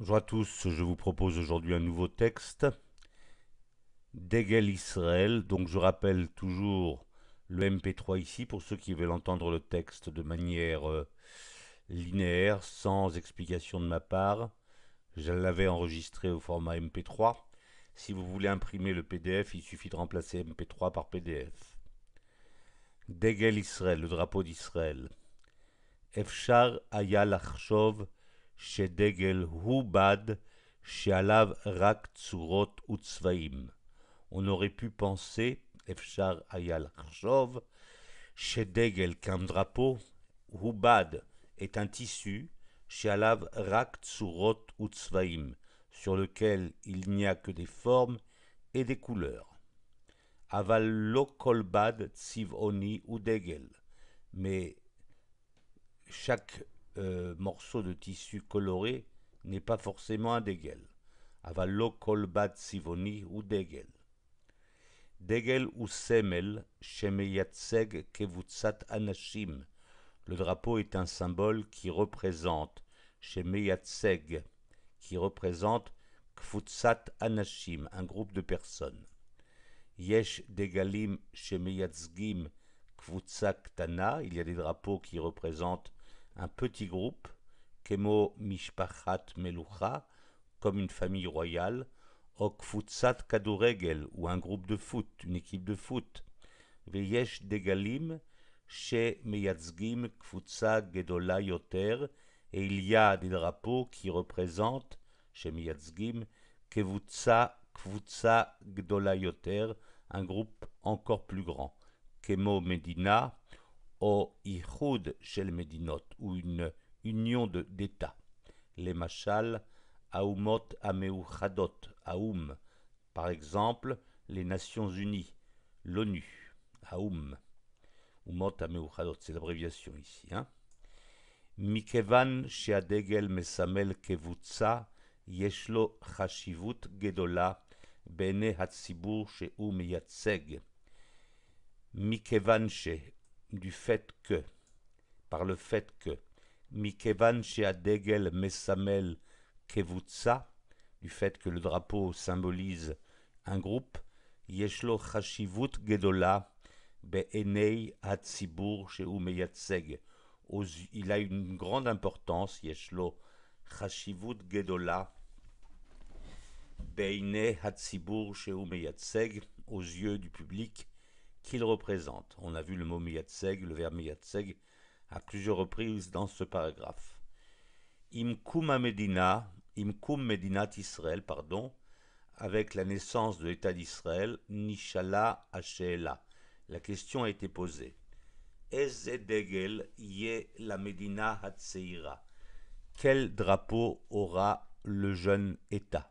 Bonjour à tous, je vous propose aujourd'hui un nouveau texte, Degel Israël. Donc je rappelle toujours le MP3 ici pour ceux qui veulent entendre le texte de manière linéaire, sans explication de ma part. Je l'avais enregistré au format MP3. Si vous voulez imprimer le PDF, il suffit de remplacer MP3 par PDF. Degel Israël, le drapeau d'Israël. אפשר היה לחשוב שדגל הוא בד שעליו רק צורות וצבעים. On aurait pu penser, אפשר היה לחשוב, שדגל qu'un drapeau, הוא בד est un tissu, שעליו רק צורות וצבעים, sur lequel il n'y a que des formes et des couleurs. אבל לא כל בד צבעוני הוא דגל. Mais chaque morceau de tissu coloré n'est pas forcément un dégel. אבל לא כל בד צבעוני הוא דגל. דגל הוא סמל שמייצג קבוצת אנשים. Le drapeau est un symbole qui représente, שמייצג, qui représente קבוצת אנשים, un groupe de personnes. יש דגלים שמייצגים קבוצה קטנה, il y a des drapeaux qui représentent un petit groupe, כמו משפחת מלוכה, comme une famille royale, או קבוצת כדורגל, ou un groupe de foot, une équipe de foot. ויש דגלים שמייצגים קבוצה גדולה יותר, et il y a des drapeaux qui représentent, שמייצגים קבוצה גדולה יותר, un groupe encore plus grand, כמו מדינה, או איחוד של מדינות, ou une union d'États. למשל, האומות המאוחדות, האו"ם, par exemple, les Nations Unies, l'ONU, האו"ם, אומות המאוחדות, c'est l'abréviation ici. מכיוון שהדגל מסמל קבוצה, יש לו חשיבות גדולה בעיני הציבור שהוא מייצג. מכיוון ש, du fait que, par le fait que, מכיוון שהדגל מסמל קבוצה, du fait que le drapeau symbolise un groupe, יש לו חשיבות גדולה בעיני הציבור שהוא מייצג. Il a une grande importance, יש לו חשיבות גדולה בעיני הציבור שהוא מייצג, aux yeux du public qu'il représente. On a vu le mot meyateg, le verbe meyateg, à plusieurs reprises dans ce paragraphe. Imkum Medinat Israël, pardon, avec la naissance de l'État d'Israël, Nishala Ashela. La question a été posée. Eze degel yeh la Medina Hatseira. Quel drapeau aura le jeune État?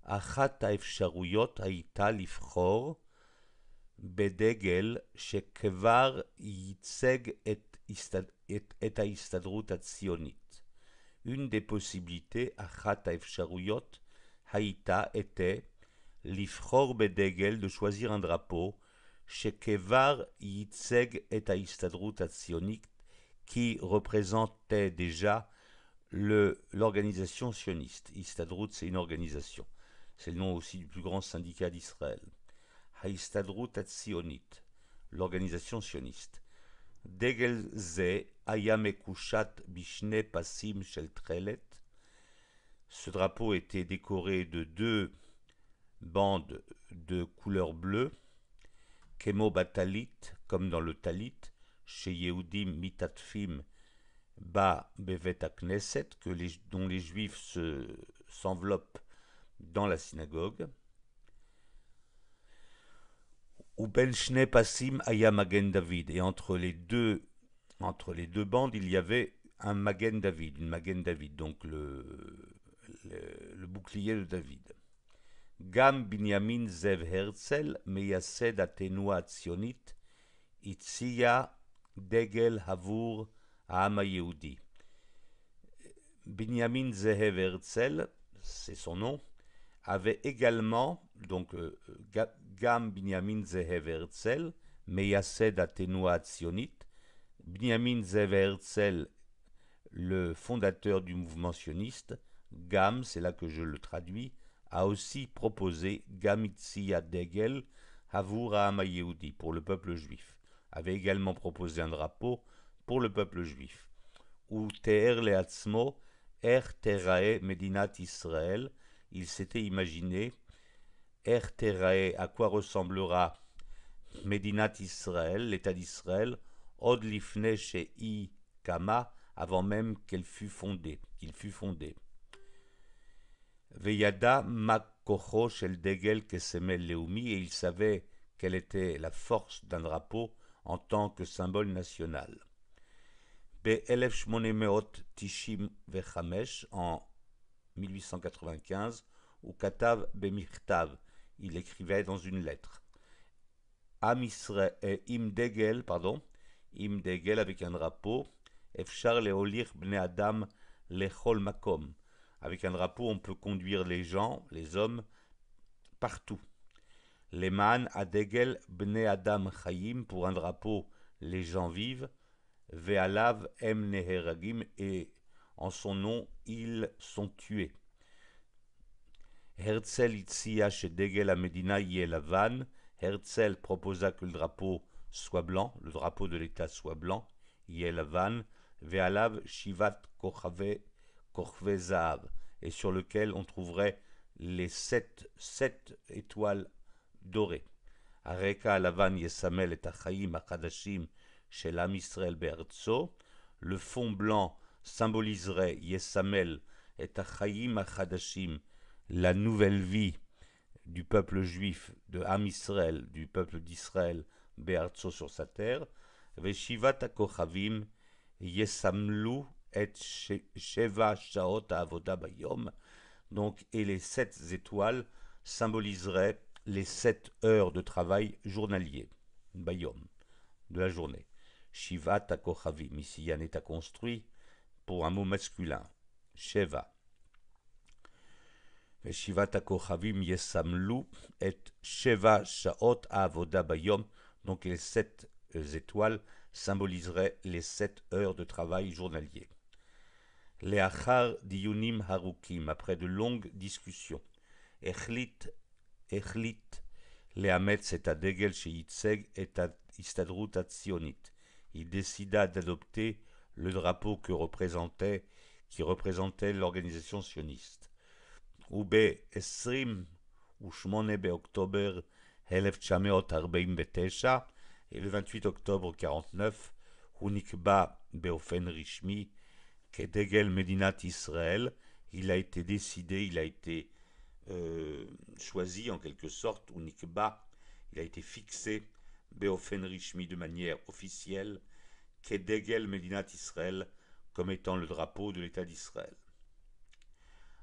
Achat האפשרויות הייתה לבחור בדגל שכבר ייצג את ההסתדרות הציונית. Une des possibilités, אחת האפשרויות, הייתה, était, לבחור בדגל, de choisir un drapeau, שכבר ייצג את ההסתדרות הציונית, qui représentait déjà l'organisation sioniste. Histadrut, c'est une organisation. C'est le nom aussi du plus grand syndicat d'Israël. Haistadrut Hatzionit, l'organisation sioniste. Degel ze aya mekushat bishne pasim shel trelet. Ce drapeau était décoré de deux bandes de couleur bleue, kemo batalit, comme dans le talit, chez Yehudim mitatfim ba bevet hakneset, dont les juifs s'enveloppent dans la synagogue. Ou ben shne pasim aya magen David, et entre les deux bandes il y avait un magen David, une magen David, donc le bouclier de David. Gam Binyamin Zev Herzl meyased התנועה הציונית הציע דגל עבור העם היהודי. Binyamin Zev Herzl, c'est son nom, avait également, donc Gam Binyamin Zev Herzl, meyased התנועה הציונית, Binyamin Zev Herzl, le fondateur du mouvement sioniste, Gam, c'est là que je le traduis, a aussi proposé Gamitsia Degel Havur Ha'am Yehudi pour le peuple juif, avait également proposé un drapeau pour le peuple juif. Ou Te'er Le'atzmo Er Terae Medinat Israël, il s'était imaginé Er Terae, à quoi ressemblera Medinat Israël, l'État d'Israël, Od Lifne She'i Kama, avant même qu'il fût fondé. Veyada Makocho Shel Degel Kesemel Leumi, et il savait quelle était la force d'un drapeau en tant que symbole national. ב-1895, en 1895, ou Katav Bemichtav, il écrivait dans une lettre. Im Degel, Im Degel avec un drapeau, Efshar leolir bnei Adam lechol makom. Avec un drapeau, on peut conduire les gens, les hommes, partout. Leman adegel bnei Adam chayim, pour un drapeau, les gens vivent. Ve'alav em neheragim, et en son nom, ils sont tués. Herzl itzia shedegel hamedina yeh lavan. Herzl proposa que le drapeau soit blanc, le drapeau de l'État soit blanc, yeh lavan, ve'alav shivat kochave zahav, et sur lequel on trouverait les sept étoiles dorées. Areka alavan yesamel et achayim achadashim shel Am Yisrael be'artso. Le fond blanc symboliserait yesamel et achayim achadashim, la nouvelle vie du peuple juif, de Am Yisrael, du peuple d'Israël, be'artso, sur sa terre. Veshivat hakochavim yesamlu et sheva shaot ha'avoda bayom. Donc, et les 7 étoiles symboliseraient les 7 heures de travail journalier, bayom, de la journée. Shivat hakochavim, ici il y a un état construit pour un mot masculin, sheva. Shivat hakochavim yesamlu et sheva shaot ha'avoda bayom. Donc les 7 étoiles symboliseraient les 7 heures de travail journalier. Leachar diyunim harukim, après de longues discussions. Echlit lehametz et adegel sheyitzeg et istadrut hatzionit. Il décida d'adopter le drapeau qui représentait l'organisation sioniste. וב-28 באוקטובר 1949, et le 28 octobre 49, הוא נקבע באופן רשמי כדגל מדינת ישראל. Il a été décidé, il a été choisi en quelque sorte, ou nikba, il a été fixé באופן רשמי, de manière officielle, כדגל מדינת ישראל, comme étant le drapeau de l'État d'Israël.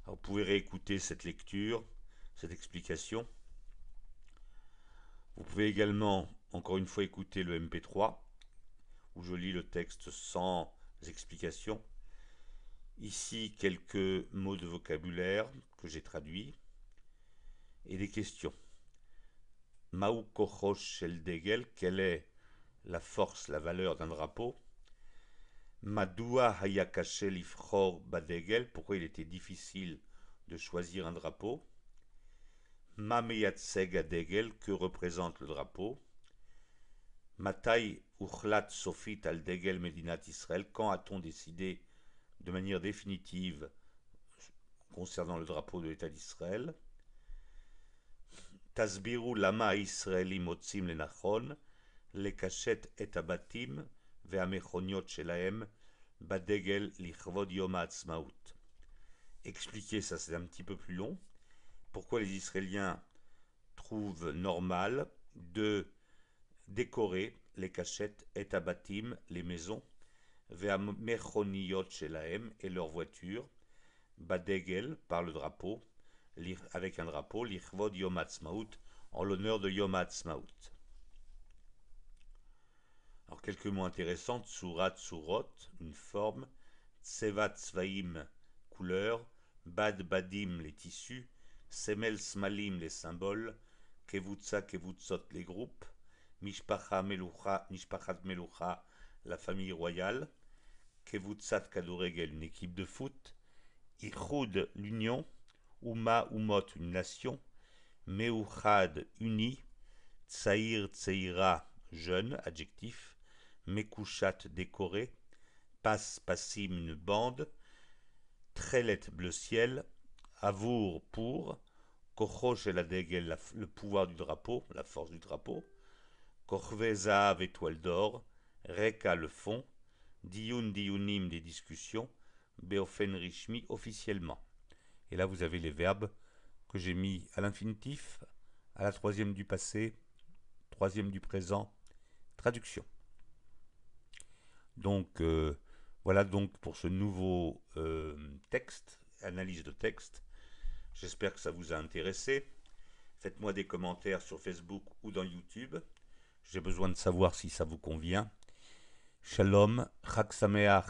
Alors, vous pouvez réécouter cette lecture, cette explication. Vous pouvez également, encore une fois, écouter le MP3, où je lis le texte sans explication. Ici, quelques mots de vocabulaire que j'ai traduits et des questions. Maou kochosh shel degel, quelle est la force, la valeur d'un drapeau? Madoua hayakache lifchor badegel, pourquoi il était difficile de choisir un drapeau? Ma meyatseg adegel, que représente le drapeau? Matai uchlat sofit al degel medinat Israël, quand a-t-on décidé de manière définitive concernant le drapeau de l'État d'Israël? Tasbiru lama israeli motzim lenachon lekashet et abatim ve'amechoniot shelahem badegel lichvod yom ha'atzmaut. Expliquer, ça c'est un petit peu plus long, pourquoi les Israéliens trouvent normal de décorer les cachettes et abatim, les maisons, ve'amechoniot shelahem, et leurs voitures, badegel, par le drapeau, avec un drapeau, lichvod yom ha'atzmaut, en l'honneur de Yom ha'atzmaut. Alors quelques mots intéressants: tsurat, tsurot, une forme, tsevat, tzvaim, couleur, bad, badim, les tissus, semel, smalim, les symboles, kevutza, kevutzot, les groupes, mishpachat melucha, la famille royale, kevutzat kadoregel, une équipe de foot, Ichud, l'union. Uma, umot, une nation. Meuchad, uni. Tsaïr, tseira, jeune, adjectif. Mekushat, décoré. Pas, passim, une bande. Trelet, bleu ciel. Avour, pour. Kochosh, la degel, le pouvoir du drapeau, la force du drapeau. Korve, zahav, étoile d'or. Reka, le fond. Diyun, diyunim, des discussions. Beofen, rishmi, officiellement. Et là, vous avez les verbes que j'ai mis à l'infinitif, à la troisième du passé, troisième du présent, traduction. Donc, voilà donc pour ce nouveau texte, analyse de texte. J'espère que ça vous a intéressé. Faites-moi des commentaires sur Facebook ou dans YouTube. J'ai besoin de savoir si ça vous convient. Shalom, Chag Sameach.